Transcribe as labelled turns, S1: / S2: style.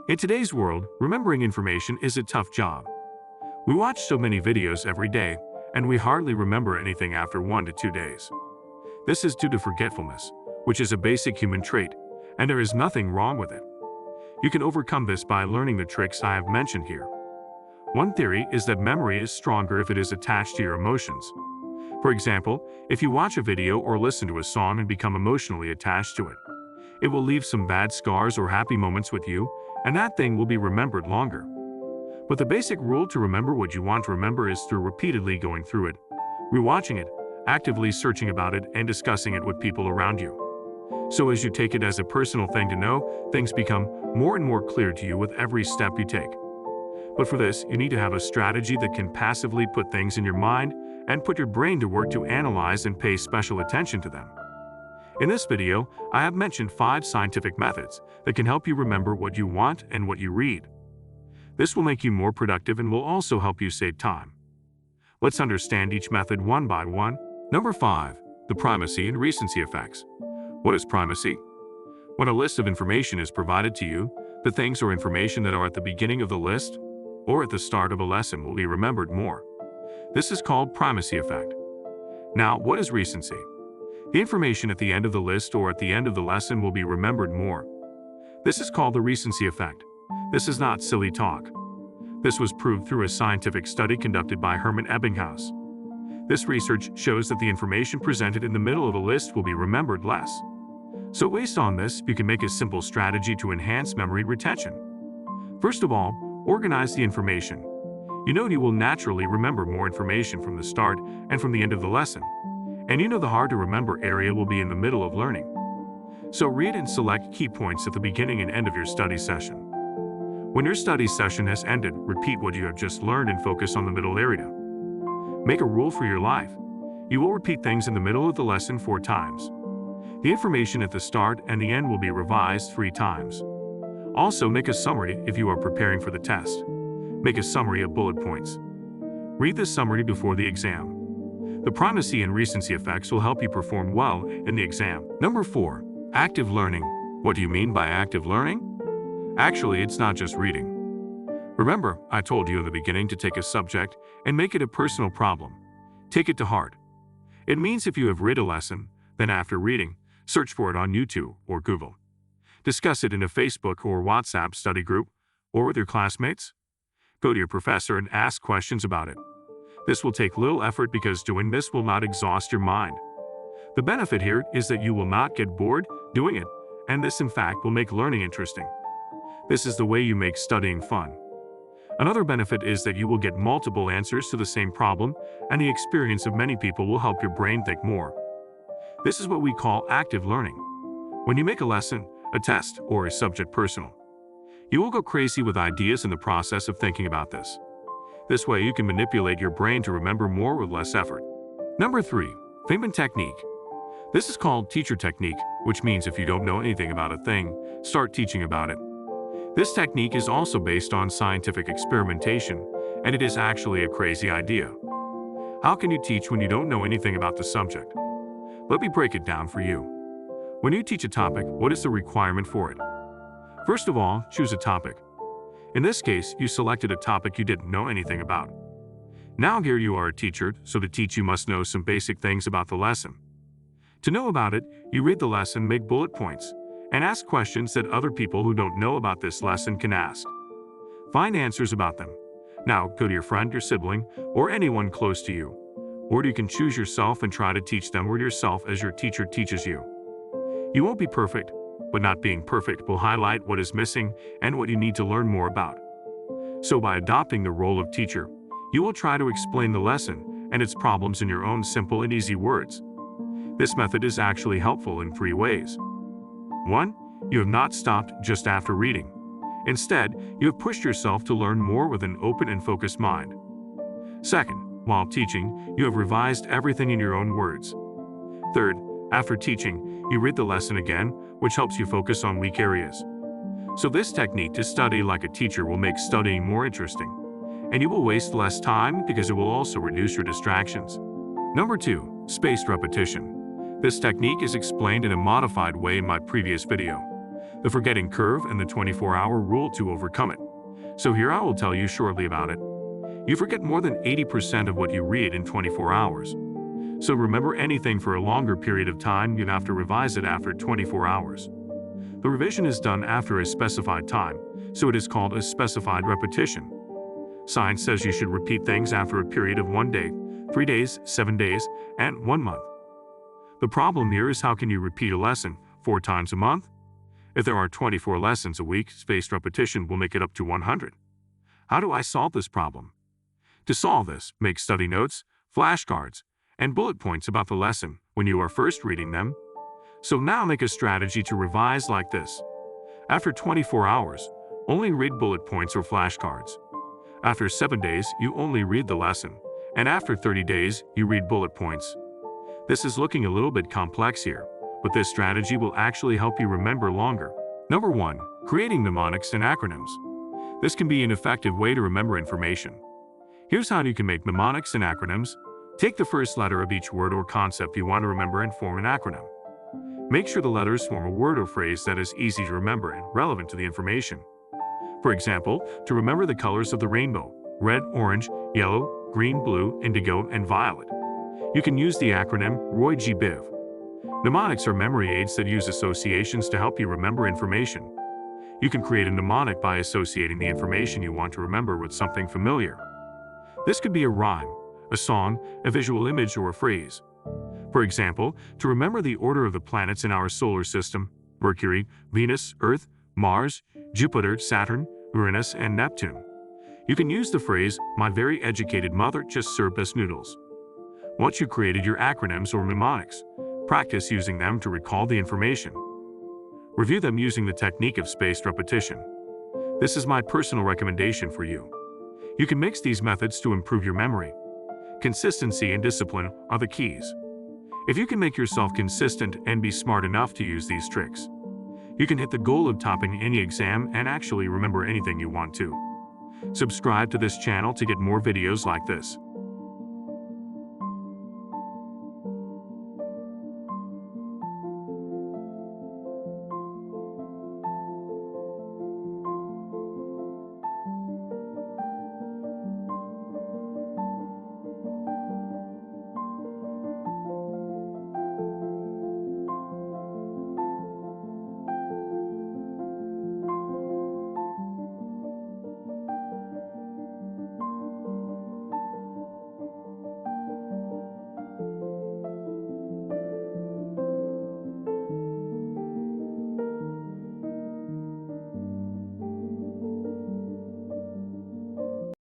S1: In today's world, remembering information is a tough job. We watch so many videos every day, and we hardly remember anything after 1 to 2 days. This is due to forgetfulness, which is a basic human trait, and there is nothing wrong with it. You can overcome this by learning the tricks I have mentioned here. One theory is that memory is stronger if it is attached to your emotions. For example, if you watch a video or listen to a song and become emotionally attached to it, it will leave some bad scars or happy moments with you, and that thing will be remembered longer. But the basic rule to remember what you want to remember is through repeatedly going through it, rewatching it, actively searching about it, and discussing it with people around you. So as you take it as a personal thing to know, things become more and more clear to you with every step you take. But for this, you need to have a strategy that can passively put things in your mind and put your brain to work to analyze and pay special attention to them. In this video, I have mentioned 5 scientific methods that can help you remember what you want and what you read. This will make you more productive and will also help you save time. Let's understand each method one by one. Number 5. The primacy and recency effects. What is primacy? When a list of information is provided to you, the things or information that are at the beginning of the list or at the start of a lesson will be remembered more. This is called primacy effect. Now, what is recency? The information at the end of the list or at the end of the lesson will be remembered more. This is called the recency effect. This is not silly talk. This was proved through a scientific study conducted by Hermann Ebbinghaus. This research shows that the information presented in the middle of a list will be remembered less. So based on this, you can make a simple strategy to enhance memory retention. First of all, organize the information. You know you will naturally remember more information from the start and from the end of the lesson. And you know the hard-to-remember area will be in the middle of learning. So read and select key points at the beginning and end of your study session. When your study session has ended, repeat what you have just learned and focus on the middle area. Make a rule for your life. You will repeat things in the middle of the lesson 4 times. The information at the start and the end will be revised 3 times. Also, make a summary if you are preparing for the test. Make a summary of bullet points. Read the summary before the exam. The primacy and recency effects will help you perform well in the exam. Number 4. Active learning. What do you mean by active learning? Actually, it's not just reading. Remember, I told you in the beginning to take a subject and make it a personal problem. Take it to heart. It means if you have read a lesson, then after reading, search for it on YouTube or Google. Discuss it in a Facebook or WhatsApp study group or with your classmates. Go to your professor and ask questions about it. This will take little effort because doing this will not exhaust your mind. The benefit here is that you will not get bored doing it, and this in fact will make learning interesting. This is the way you make studying fun. Another benefit is that you will get multiple answers to the same problem, and the experience of many people will help your brain think more. This is what we call active learning. When you make a lesson, a test, or a subject personal, you will go crazy with ideas in the process of thinking about this. This way you can manipulate your brain to remember more with less effort. Number 3. Feynman technique. This is called teacher technique, which means if you don't know anything about a thing, start teaching about it. This technique is also based on scientific experimentation, and it is actually a crazy idea. How can you teach when you don't know anything about the subject? Let me break it down for you. When you teach a topic, what is the requirement for it? First of all, choose a topic. In this case, you selected a topic you didn't know anything about. Now here you are a teacher, so to teach you must know some basic things about the lesson. To know about it, you read the lesson, make bullet points, and ask questions that other people who don't know about this lesson can ask. Find answers about them. Now go to your friend, your sibling, or anyone close to you. Or you can choose yourself and try to teach them or yourself as your teacher teaches you. You won't be perfect, but not being perfect will highlight what is missing and what you need to learn more about. So by adopting the role of teacher, you will try to explain the lesson and its problems in your own simple and easy words. This method is actually helpful in 3 ways. 1. You have not stopped just after reading. Instead, you have pushed yourself to learn more with an open and focused mind. 2nd, while teaching, you have revised everything in your own words. 3rd, after teaching, you read the lesson again, which helps you focus on weak areas. So this technique to study like a teacher will make studying more interesting, and you will waste less time because it will also reduce your distractions. Number 2. Spaced repetition. This technique is explained in a modified way in my previous video. the forgetting curve and the 24-hour rule to overcome it. So here I will tell you shortly about it. You forget more than 80% of what you read in 24 hours. So remember anything for a longer period of time, you'd have to revise it after 24 hours. The revision is done after a specified time, so it is called a specified repetition. Science says you should repeat things after a period of 1 day, 3 days, 7 days, and 1 month. The problem here is how can you repeat a lesson 4 times a month? If there are 24 lessons a week, spaced repetition will make it up to 100. How do I solve this problem? To solve this, make study notes, flashcards, and bullet points about the lesson when you are first reading them. So now make a strategy to revise like this. After 24 hours, only read bullet points or flashcards. After 7 days, you only read the lesson, and after 30 days, you read bullet points. This is looking a little bit complex here, but this strategy will actually help you remember longer. Number 1. Creating mnemonics and acronyms. This can be an effective way to remember information. Here's how you can make mnemonics and acronyms. Take the first letter of each word or concept you want to remember and form an acronym. Make sure the letters form a word or phrase that is easy to remember and relevant to the information. For example, to remember the colors of the rainbow: red, orange, yellow, green, blue, indigo, and violet, you can use the acronym Roy G. Biv. Mnemonics are memory aids that use associations to help you remember information. You can create a mnemonic by associating the information you want to remember with something familiar. This could be a rhyme, a song, a visual image, or a phrase. For example, to remember the order of the planets in our solar system: Mercury, Venus, Earth, Mars, Jupiter, Saturn, Uranus, and Neptune, you can use the phrase, "My very educated mother just served us noodles." Once you created your acronyms or mnemonics, practice using them to recall the information. Review them using the technique of spaced repetition. This is my personal recommendation for you. You can mix these methods to improve your memory. Consistency and discipline are the keys. If you can make yourself consistent and be smart enough to use these tricks, you can hit the goal of topping any exam and actually remember anything you want to. Subscribe to this channel to get more videos like this.